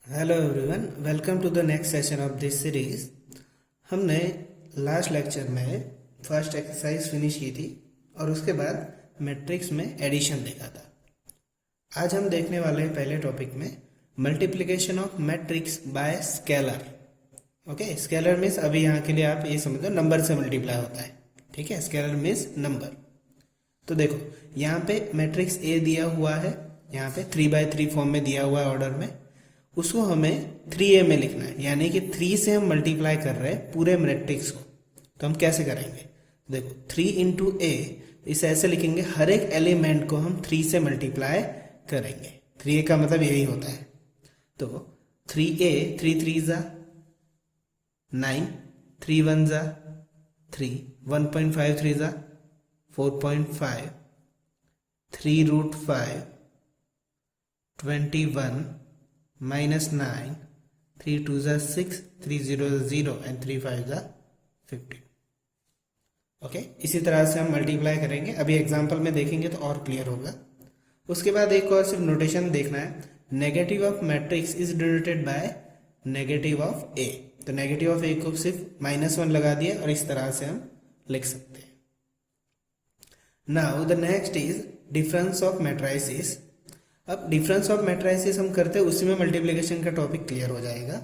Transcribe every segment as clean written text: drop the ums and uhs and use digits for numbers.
Hello everyone, welcome to the next session of this series. हमने last lecture में first exercise finish की थी और उसके बाद मैट्रिक्स में एडिशन देखा था। आज हम देखने वाले हैं पहले टॉपिक में multiplication of matrix bye scalar. Okay, scalar means अभी यहाँ के लिए आप ये समझ लो नंबर से मल्टीप्लाई होता है। ठीक है, स्केलर मीन्स नंबर। तो देखो यहाँ पे मैट्रिक्स ए दिया हुआ है, यहाँ पे 3x3 फॉर्म में दिया हुआ है ऑर्डर में। उसको हमें 3a में लिखना है, यानी कि 3 से हम मल्टीप्लाई कर रहे हैं पूरे मैट्रिक्स को। तो हम कैसे करेंगे, देखो 3 इंटू ए, इसे ऐसे लिखेंगे, हर एक एलिमेंट को हम 3 से मल्टीप्लाई करेंगे। 3a का मतलब यही होता है। तो 3a, 3 3 जा 9, 3 1 जा 3, 1.5 3 जा 4.5, 3 रूट 5, 21 minus 9, 3 2 जा 6, 3 0 0 and 3 5 जा 15। ओके, इसी तरह से हम मल्टीप्लाई करेंगे। अभी एग्जांपल में देखेंगे तो और क्लियर होगा। उसके बाद एक और सिर्फ नोटेशन देखना है, negative of matrix is denoted by negative of A. तो नेगेटिव ऑफ ए को सिर्फ -1 लगा दिया और इस तरह से हम लिख सकते हैं। Now the next is difference of matrices. अब डिफरेंस ऑफ मैट्रिसेस हम करते हैं, उसी में मल्टीप्लिकेशन का टॉपिक क्लियर हो जाएगा।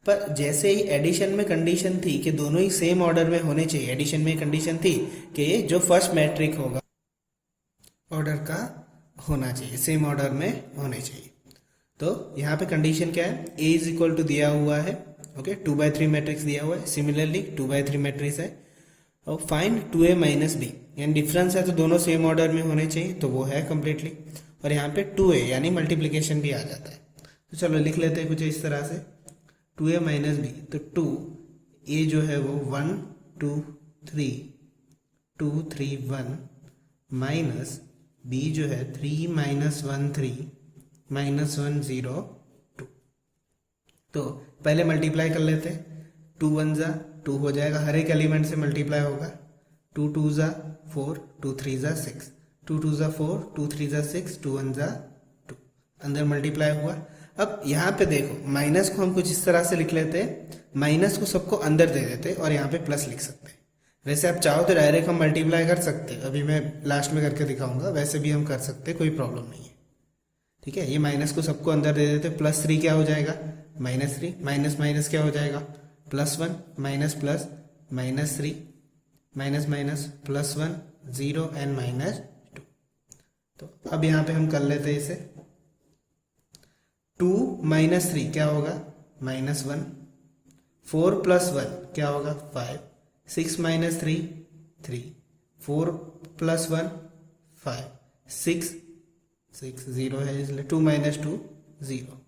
पर जैसे ही एडिशन में कंडीशन थी कि दोनों ही सेम ऑर्डर में होने चाहिए, एडिशन में कंडीशन थी कि जो फर्स्ट मैट्रिक होगा ऑर्डर का होना चाहिए, सेम ऑर्डर में होने चाहिए। तो यहाँ पे कंडीशन क्या है, ए इज इक्वल टू दिया हुआ है, ओके, 2x3 मैट्रिक्स दिया हुआ है, सिमिलरली 2x3 मैट्रिक्स है, और फाइंड 2a माइनस बी, यानी डिफरेंस है तो दोनों सेम ऑर्डर में होने चाहिए, तो वो है कंप्लीटली। और यहाँ पे 2a यानी मल्टीप्लिकेशन भी आ जाता है। तो चलो लिख लेते हैं कुछ इस तरह से, 2a माइनस बी। तो 2 a जो है वो 1 2 3 2 3 1 माइनस b जो है 3 माइनस 1 3 माइनस 1 0 2। तो पहले मल्टीप्लाई कर लेते हैं, 2 1 जा 2 हो जाएगा, हर एक एलिमेंट से मल्टीप्लाई होगा। 2 2 जा 4, 2 3 जा 6, 2 2 जा 4, 2 3 जा 6, 2 1 जा 2, अंदर मल्टीप्लाई हुआ। अब यहाँ पे देखो माइनस को हम कुछ इस तरह से लिख लेते हैं, माइनस को सबको अंदर दे देते और यहाँ पे प्लस लिख सकते हैं। वैसे आप चाहो तो डायरेक्ट हम मल्टीप्लाई कर सकते हैं, अभी मैं लास्ट में करके दिखाऊंगा, वैसे भी हम कर सकते हैं, कोई प्रॉब्लम नहीं है। ठीक है, ये माइनस को सबको अंदर दे देते, प्लस 3 क्या हो जाएगा, -3, माइनस माइनस क्या हो जाएगा, +1, minus plus -3, minus minus +1 0 and -2। तो अब यहाँ पे हम कर लेते हैं इसे, 2 माइनस 3 क्या होगा, -1, 4 प्लस 1 क्या होगा, 5, 6 माइनस 3 3, 4 प्लस 1 5, 6 6 0 है इसलिए 2 माइनस 2 0।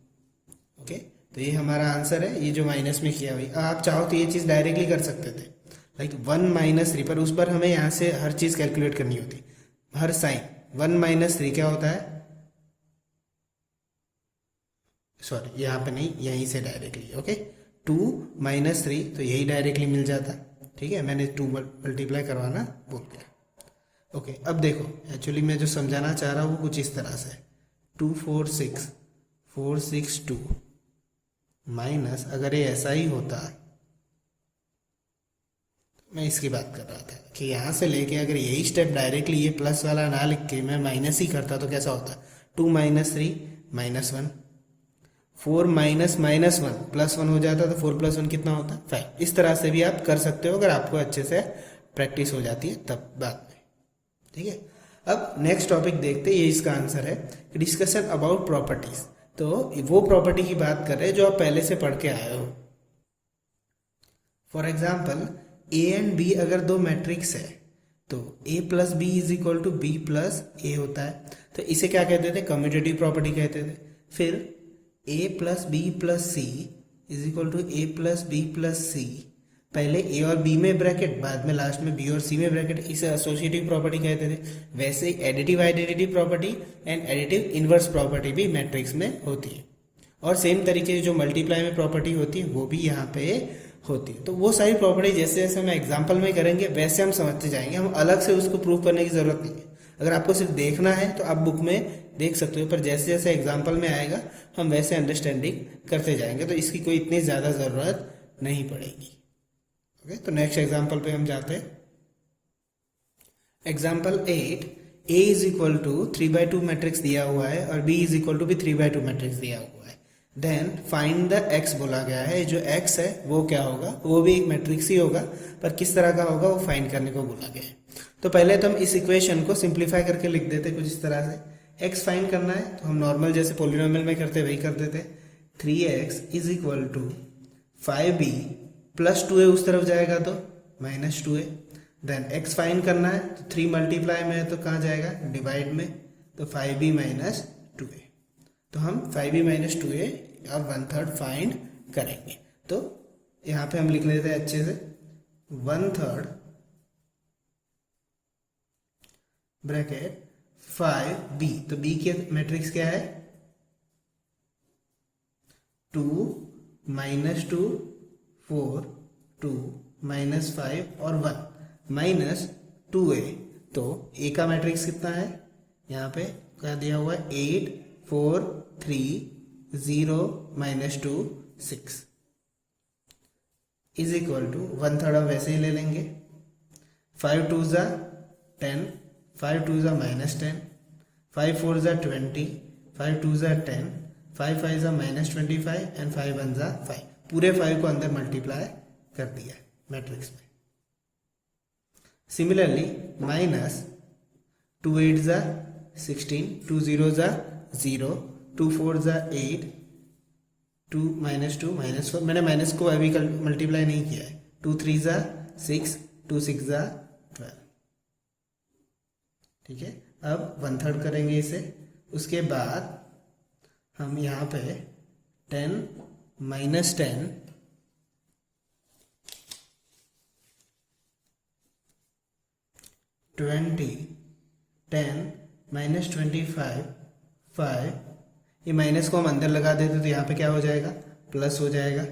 ओके, तो ये हमारा आंसर है, ये जो माइनस में किया हुई। आप चाहो तो ये चीज़ डायरेक्टली कर सकते थे, लाइक 1 माइनस 3, पर उस पर हमें यहाँ से हर चीज़ कैलकुलेट करनी होती, हर साइन। 1 माइनस 3 क्या होता है, सॉरी यहाँ पे नहीं, यहीं से डायरेक्टली। ओके, 2 माइनस 3, तो यही डायरेक्टली मिल जाता। ठीक है, मैंने 2 मल्टीप्लाई करवाना भूल गया। ओके, अब देखो एक्चुअली मैं जो समझाना चाह रहा हूँ वो कुछ इस तरह से, 2 4 6 4 6 2 माइनस, अगर ये ऐसा ही होता, मैं इसकी बात कर रहा था कि यहाँ से लेके अगर यही स्टेप डायरेक्टली ये प्लस वाला ना लिख के मैं माइनस ही करता तो कैसा होता, 2 माइनस 3 -1, 4 माइनस -1 +1 हो जाता, तो 4 + 1 कितना होता है, 5। इस तरह से भी आप कर सकते हो अगर आपको अच्छे से प्रैक्टिस हो जाती है तब बाद में। ठीक है, अब नेक्स्ट टॉपिक देखते हैं, ये इसका आंसर है, डिस्कशन अबाउट प्रॉपर्टीज। तो वो प्रॉपर्टी की बात कर रहे हैं जो आप पहले से पढ़ के आए हो। For example A and B अगर दो मैट्रिक्स है तो a plus B is equal to B plus A होता है। तो इसे क्या कहते थे, कम्यूटेटिव प्रॉपर्टी कहते थे। फिर a plus B plus C is equal to A plus B plus C, पहले a और b में ब्रैकेट, बाद में लास्ट में b और c में ब्रैकेट, इसे एसोसिएटिव प्रॉपर्टी कहते थे। वैसे additive identity property and additive inverse property भी मैट्रिक्स में होती है, और सेम तरीके से जो मल्टीप्लाई में प्रॉपर्टी होती है वो भी यहाँ पे होती है। तो वो सारी प्रॉपर्टी जैसे जैसे हम एग्जाम्पल में करेंगे वैसे हम समझते जाएंगे, हम अलग से उसको प्रूव करने की जरूरत नहीं है। अगर आपको सिर्फ देखना है तो आप बुक में देख सकते हो, पर जैसे जैसे एग्जाम्पल में आएगा हम वैसे अंडरस्टैंडिंग करते जाएंगे, तो इसकी कोई इतनी ज़्यादा ज़रूरत नहीं पड़ेगी। ओके, तो नेक्स्ट एग्जाम्पल पे हम जाते हैं। Example 8, A is equal to 3/2 matrix दिया हुआ है और बी इज इक्वल टू भी 3/2 मैट्रिक्स दिया हुआ है। देन फाइंड द एक्स बोला गया है। जो एक्स है वो क्या होगा, वो भी एक मैट्रिक्स ही होगा, पर किस तरह का होगा वो फाइंड करने को बोला गया है। तो पहले तो हम इस इक्वेशन को सिंप्लीफाई करके लिख देते कुछ इस तरह से। एक्स फाइंड करना है तो हम नॉर्मल जैसे पोलिनोमियल में करते वही कर देते। 3x is equal to 5b plus 2a उस तरफ जाएगा तो minus 2a। Then x find करना है तो 3 मल्टीप्लाई में है तो कहाँ जाएगा, डिवाइड में, तो 5b माइनस 2a। तो हम 5b माइनस 2a और 1/3 फाइंड करेंगे। तो यहाँ पे हम लिख लेते हैं अच्छे से 1/3 ब्रैकेट 5b। तो b के मैट्रिक्स क्या है, 2 -2 4 2 -5 और 1 माइनस 2a। तो a का मैट्रिक्स कितना है, यहाँ पे क्या दिया हुआ है, 8 4 3 0 -2 6 इज इक्वल टू 1/3 हम वैसे ही ले लेंगे। 5 2 ज़ा 10, 5 2 ज़ा -10, 5 4 ज़ा 20, 5 2 ज़ा 10, 5 5 ज़ा -25 एंड 5 1 ज़ा 5। पूरे 5 को अंदर मल्टीप्लाई कर दिया है मैट्रिक्स में। सिमिलरली माइनस 2 8 ज़ा 16, 2 0 ज़ा 0, 2 4 ज़ा 8, 2 -2 -4, मैंने माइनस को अभी मल्टीप्लाई नहीं किया है। 2 3 ज़ा 6, 2 6 ज़ा 12। ठीक है, अब 1/3 करेंगे इसे। उसके बाद हम यहाँ पे 10 -10 20 10 -25 5, ये माइनस को हम अंदर लगा देते तो यहाँ पे क्या हो जाएगा, प्लस हो जाएगा।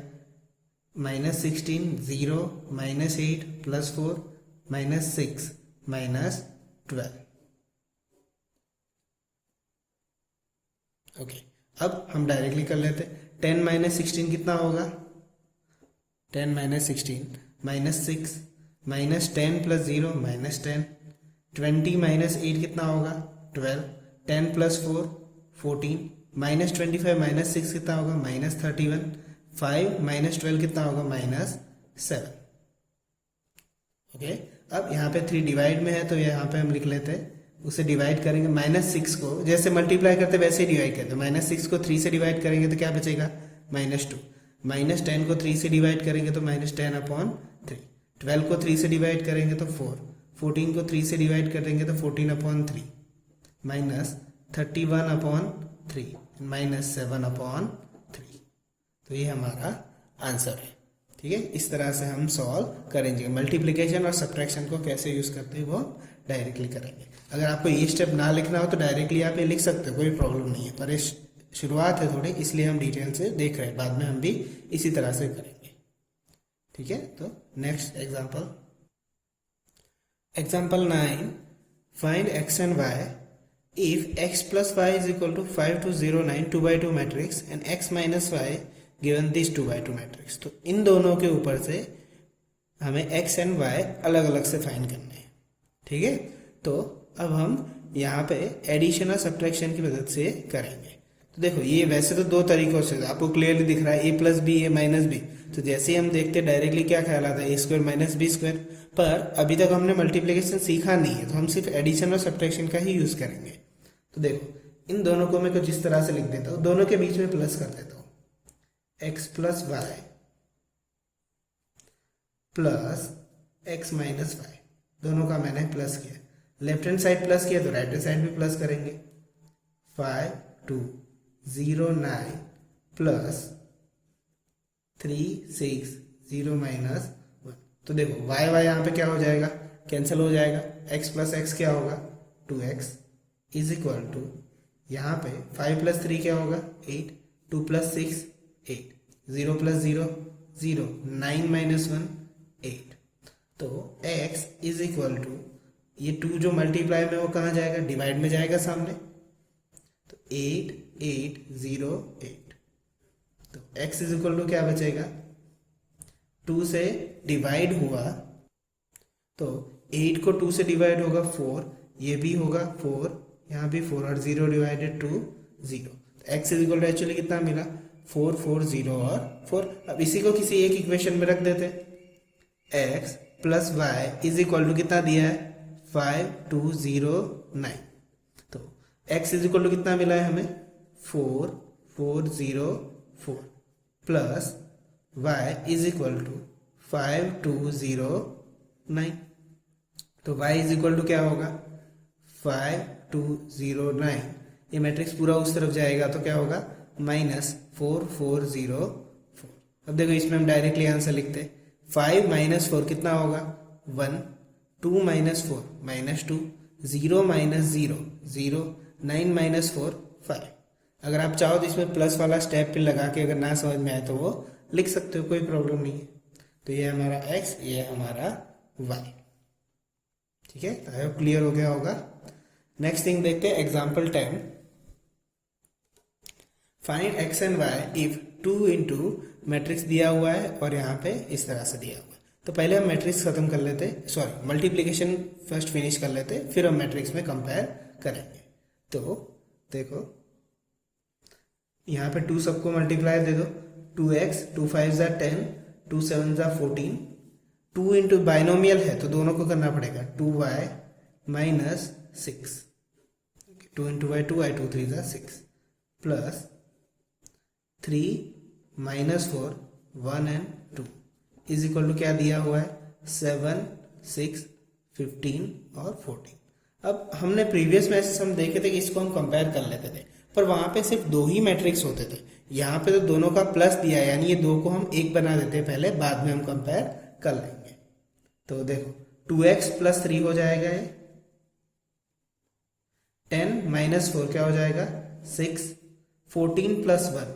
-16 0 -8 +4 -6 -12। ओके, अब हम डायरेक्टली कर लेते। 10 -16 कितना होगा, 10 -16 -6 -10 + 0 -10। 20 -8 कितना होगा, 12। 10 + 4 14। -25 -6 कितना होगा, -31। 5 -12 कितना होगा, -7। ओके, अब यहाँ पे 3 डिवाइड में है तो यहाँ पे हम लिख लेते हैं, उसे डिवाइड करेंगे। -6 को जैसे मल्टीप्लाई करते वैसे ही डिवाइड करते। -6 को 3 से डिवाइड करेंगे तो क्या बचेगा, -2। -10 को 3 से डिवाइड करेंगे तो -10/3। 12 को 3 से डिवाइड करेंगे तो 4। 14 को 3 से डिवाइड करेंगे तो 14/3 -31/3 -7/3। तो ये हमारा आंसर है। ठीक है, इस तरह से हम सॉल्व करेंगे। मल्टीप्लिकेशन और सब्ट्रैक्शन को कैसे यूज करते हैं वो डायरेक्टली करेंगे। अगर आपको ये स्टेप ना लिखना हो तो डायरेक्टली आप ये लिख सकते हो, कोई प्रॉब्लम नहीं है, पर इस शुरुआत है थोड़ी, इसलिए हम डिटेल से देख रहे हैं, बाद में हम भी इसी तरह से करेंगे। ठीक है, तो next example, example 9, find x and y if x plus y is equal to 5 2 0 9 2/2 matrix and x minus y given this 2/2 matrix. तो इन दोनों के ऊपर से हमें x and y अलग अलग से फाइंड करने हैं। ठीक है, तो अब हम यहाँ पे एडिशन और सब्ट्रैक्शन की मदद से करेंगे। तो देखो, ये वैसे तो दो तरीकों से आपको क्लियरली दिख रहा है, a + b a - b। तो जैसे ही हम देखते डायरेक्टली क्या ख्याल आता है, a² - b²। पर अभी तक हमने मल्टीप्लिकेशन सीखा नहीं है, तो हम सिर्फ एडिशन और सब्ट्रैक्शन का ही यूज करेंगे। तो देखो, इन दोनों को मैं कुछ इस तरह से लिख देता हूँ, दोनों के बीच में प्लस कर देता हूँ। x + y plus x - y, दोनों का मैंने प्लस किया। लेफ्ट हैंड साइड प्लस किया तो राइट हैंड साइड भी प्लस करेंगे। 5 2 0 9 प्लस 3 6 0 -1। तो देखो y यहाँ पे क्या हो जाएगा, कैंसिल हो जाएगा। x + x क्या होगा, 2x इज इक्वल टू, यहाँ पे 5 + 3 क्या होगा, 8। 2 + 6 8। 0 + 0 0। 9 - 1 8। तो x इज इक्वल टू, ये 2 जो मल्टीप्लाई में वो कहाँ जाएगा, डिवाइड में जाएगा सामने। 8808। तो x इज इक्वल टू क्या बचेगा, 2 से डिवाइड हुआ तो 8 को 2 से डिवाइड होगा 4, ये भी होगा 4, यहाँ भी 4 और 0 divided to 0। x is equal to actually कितना मिला, 4 4 0 और 4। अब इसी को किसी एक इक्वेशन में रख देते, x plus y is equal to कितना दिया है, 5209। तो x इज इक्वल टू कितना मिला है हमें, 4404 plus y is equal to 5209। तो y इज इक्वल टू क्या होगा, 5209। ये मैट्रिक्स पूरा उस तरफ जाएगा तो क्या होगा, -4404। अब देखो इसमें हम डायरेक्टली आंसर लिखते हैं, 5 - 4 कितना होगा, 1, 2 - 4 -2, 0 - 0 0, 9 - 4 5। अगर आप चाहो तो इसमें प्लस वाला स्टेप पे लगा के अगर ना समझ में आए तो वो लिख सकते हो, कोई प्रॉब्लम नहीं है। तो ये हमारा x, ये हमारा y। ठीक है, तो आई होप क्लियर हो गया होगा। नेक्स्ट थिंग देखते हैं, example 10। Find x and y if 2 into matrix दिया हुआ है और यहाँ पे इस तरह से दिया हुआ है। तो पहले हम मैट्रिक्स खत्म कर लेते, सॉरी मल्टीप्लिकेशन फर्स्ट फिनिश कर लेते, फिर हम मैट्रिक्स में कंपेयर करेंगे। तो देखो यहाँ पे 2 सबको मल्टीप्लाई दे दो, 2x, 2 5 = 10, 2 7 = 14। 2 इंटू बाइनोमियल है तो दोनों को करना पड़ेगा, 2y - 6, 2 into y 2y, 2 3 = 6 plus 3 - 4 1 and 2 is equal to क्या दिया हुआ है, 7 6 15 और 14। अब हमने प्रीवियस में ऐसे हम देखे थे कि इसको हम कंपेयर कर लेते थे, पर वहां पे सिर्फ 2 ही मैट्रिक्स होते थे। यहाँ पे तो दोनों का प्लस दिया है, यानी ये 2 को हम एक बना देते हैं पहले, बाद में हम कंपेयर कर लेंगे। तो देखो 2x + 3 हो जाएगा ये, 10 - 4 क्या हो जाएगा, 6, 14 + 1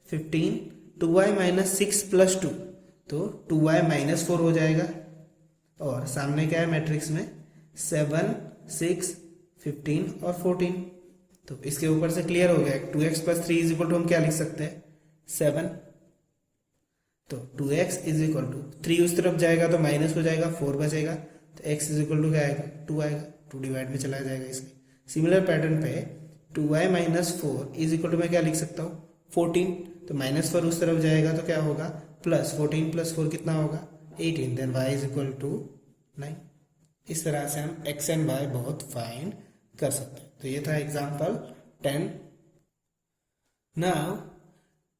15, 2y - 6 + 2 तो 2y - 4 हो जाएगा। और सामने क्या है मैट्रिक्स में, 7 6 15 और 14। तो इसके ऊपर से क्लियर हो गया, 2x + 3 इज इक्वल टू हम क्या लिख सकते हैं, 7। तो 2x इज इक्वल टू 3 उस तरफ जाएगा तो माइनस हो जाएगा, 4 बचेगा, तो x इज इक्वल टू क्या आएगा, 2 आएगा, 2 डिवाइड में चला जाएगा इसके। सिमिलर पैटर्न पे 2y - 4 इज इक्वल टू मैं क्या लिख सकता हूँ, 14। तो -4 उस तरफ जाएगा तो क्या होगा, प्लस 14 + 4 कितना होगा, 18। Then y is equal to 9। इस तरह से हम x एंड y बहुत फाइंड कर सकते हैं। तो ये था एग्जाम्पल 10। Now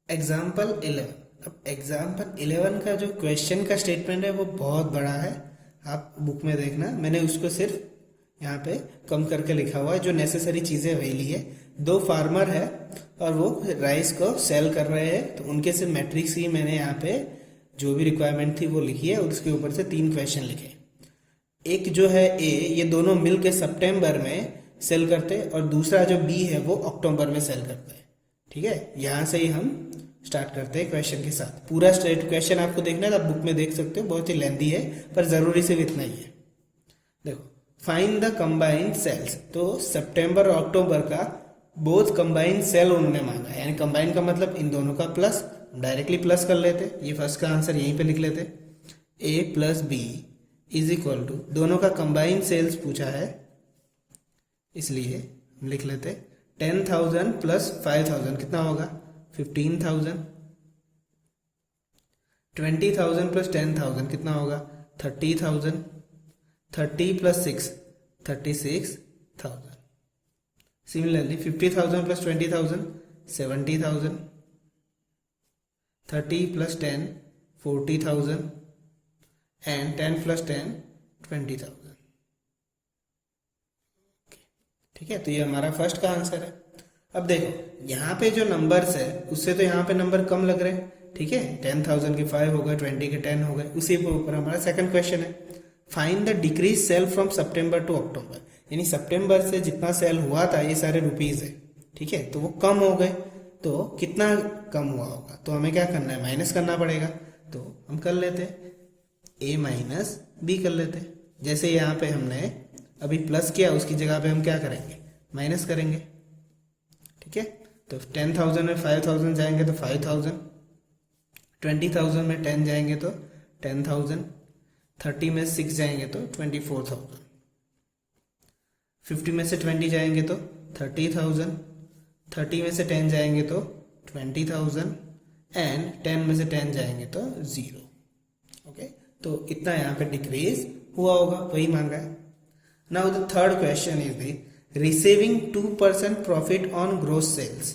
example 11। अब एग्जाम्पल 11 का जो क्वेश्चन का स्टेटमेंट है वो बहुत बड़ा है, आप बुक में देखना, मैंने उसको सिर्फ यहाँ पे कम करके लिखा हुआ है, जो नेसेसरी चीजें वही ली है। 2 फार्मर है और वो राइस को सेल कर रहे हैं, तो उनके से मैट्रिक्स ही मैंने यहाँ पे जो भी रिक्वायरमेंट थी वो लिखी है, उसके ऊपर से 3 क्वेश्चन लिखे। एक जो है ए, ये दोनों मिल के सितंबर में सेल करते और दूसरा जो बी है वो अक्टूबर में सेल करते हैं। ठीक है, यहाँ से ही हम स्टार्ट करते हैं क्वेश्चन के साथ। पूरा स्ट्रेट क्वेश्चन आपको देखना है तो आप बुक में देख सकते हो, बहुत ही लेंथी है पर जरूरी सिर्फ इतना ही है। देखो, फाइंड द कंबाइंड सेल्स। तो सितंबर और अक्टूबर का बोथ कंबाइंड सेल उन्होंने मांगा है, यानी कंबाइंड का मतलब इन दोनों का प्लस, डायरेक्टली प्लस कर लेते, ये फर्स्ट का आंसर यहीं पे लिख लेते, a + b is equal to, दोनों का कंबाइंड सेल्स पूछा है इसलिए हम लिख लेते 10,000 + 5,000 कितना होगा, 15,000, 20,000 + 10,000 कितना होगा, 30,000, 30 + 6 36,000। Similarly 50,000 + 20,000 70,000, 30 + 10 40,000 and 10 + 10 20,000। ठीक है, तो ये हमारा फर्स्ट का आंसर है। अब देखो यहाँ पे जो नंबर्स है उससे तो यहाँ पे नंबर कम लग रहे हैं। ठीक है, 10,000 के 5 हो गए, 20 के 10 हो गए, उसी के ऊपर हमारा सेकंड क्वेश्चन है, find the decrease sale from September to October. यानी सितंबर से जितना सेल हुआ था ये सारे रुपीज है, ठीक है, तो वो कम हो गए, तो कितना कम हुआ होगा, तो हमें क्या करना है, माइनस करना पड़ेगा। तो हम कर लेते a - b कर लेते, जैसे यहाँ पे हमने अभी प्लस किया उसकी जगह पे हम क्या करेंगे, माइनस करेंगे। ठीक ठीक है। तो 10,000 में 5,000 जाएंगे तो 5,000, 20,000 में 10 जाएंगे तो 10,000, 30 में 6 जाएंगे तो 24,000, 50 में से 20 जाएंगे तो 30,000, 30 में से 10 जाएंगे तो 20,000 एंड 10 में से 10 जाएंगे तो 0। ओके, तो इतना यहाँ पे डिक्रीज हुआ होगा, वही मांगा है। Now the third question is the receiving 2% profit on gross sales,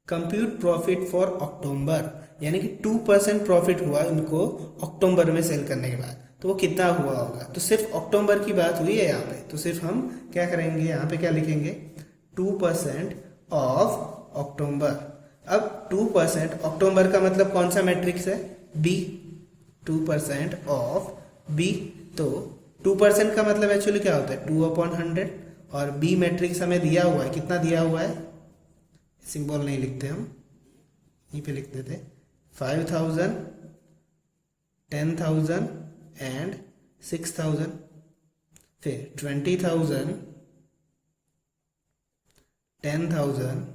compute profit for October, यानी कि 2% प्रॉफिट हुआ इनको अक्टूबर में सेल करने के बाद, तो वो कितना हुआ होगा। तो सिर्फ अक्टूबर की बात हुई है यहाँ पे, तो सिर्फ हम क्या करेंगे, यहाँ पे क्या लिखेंगे, 2% ऑफ अक्टूबर। अब 2% अक्टूबर का मतलब कौन सा मैट्रिक्स है, बी, 2% ऑफ बी। तो 2% का मतलब एक्चुअली क्या होता है, 2/100, और बी मैट्रिक्स हमें दिया हुआ है, कितना दिया हुआ है, सिंबल नहीं लिखते हम, यहीं पे लिख देते, 5,000, 10,000 एंड 6,000, फिर 20,000, 10,000,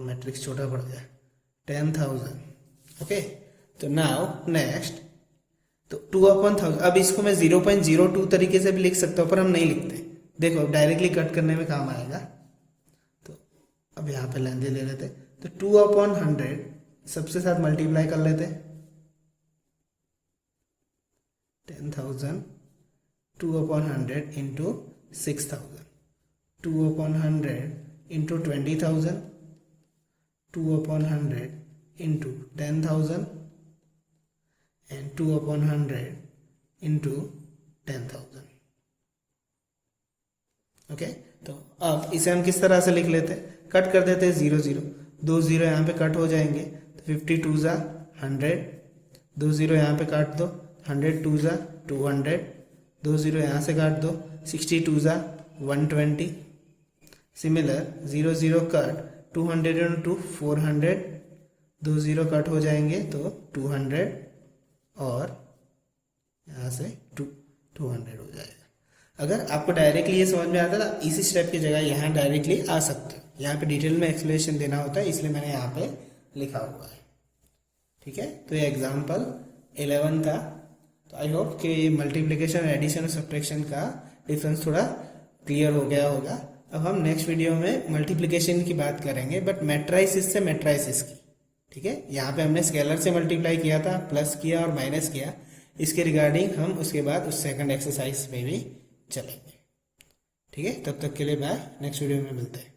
मैट्रिक्स छोटा पड़ गया, 10,000। ओके, तो नाउ नेक्स्ट, तो 2/1000। अब इसको मैं 0.02 तरीके से भी लिख सकता हूँ, पर हम नहीं लिखते, देखो डायरेक्टली कट करने में काम आएगा। तो अब यहाँ पे लेंदे ले लेते, तो 2/100 सबसे साथ मल्टीप्लाई कर लेते, 10,000, 2/100 into 6,000, 2/100 into 20,000, 2/100 into 10,000 and 2/100 into 10,000। Okay, तो अब इसे हम किस तरह से लिख लेते, कट कर देते हैं 0 0, 2 0 यहाँ पे कट हो जाएंगे, तो 52 ज़ा 100, 2 0 यहाँ पे काट दो, 102 ज़ा 200, 2 0 यहाँ से काट दो, 62 ज़ा 120। सिमिलर 0 0 कट, 200 इंटू 400, 2 0 कट हो जाएंगे तो 200, और यहाँ से 200 हो जाएगा। अगर आपको डायरेक्टली ये समझ में आता है, इसी स्टेप की जगह यहाँ डायरेक्टली आ सकते हैं, यहाँ पे डिटेल में एक्सप्लेनेशन देना होता है, इसलिए मैंने यहाँ पे लिखा हुआ है। ठीक है, तो ये एग्जाम्पल 11 था। तो आई होप कि मल्टीप्लिकेशन, एडिशन और सब्ट्रैक्शन का डिफरेंस थोड़ा क्लियर हो गया होगा। अब हम नेक्स्ट वीडियो में मल्टीप्लिकेशन की बात करेंगे, बट मैट्राइसिस से मैट्राइसिस की। ठीक है, यहाँ पे हमने स्केलर से मल्टीप्लाई किया था, प्लस किया और माइनस किया, इसके रिगार्डिंग हम उसके बाद उस सेकंड एक्सरसाइज में भी चलेंगे। ठीक है, तब तक के लिए बाय, नेक्स्ट वीडियो में मिलते हैं।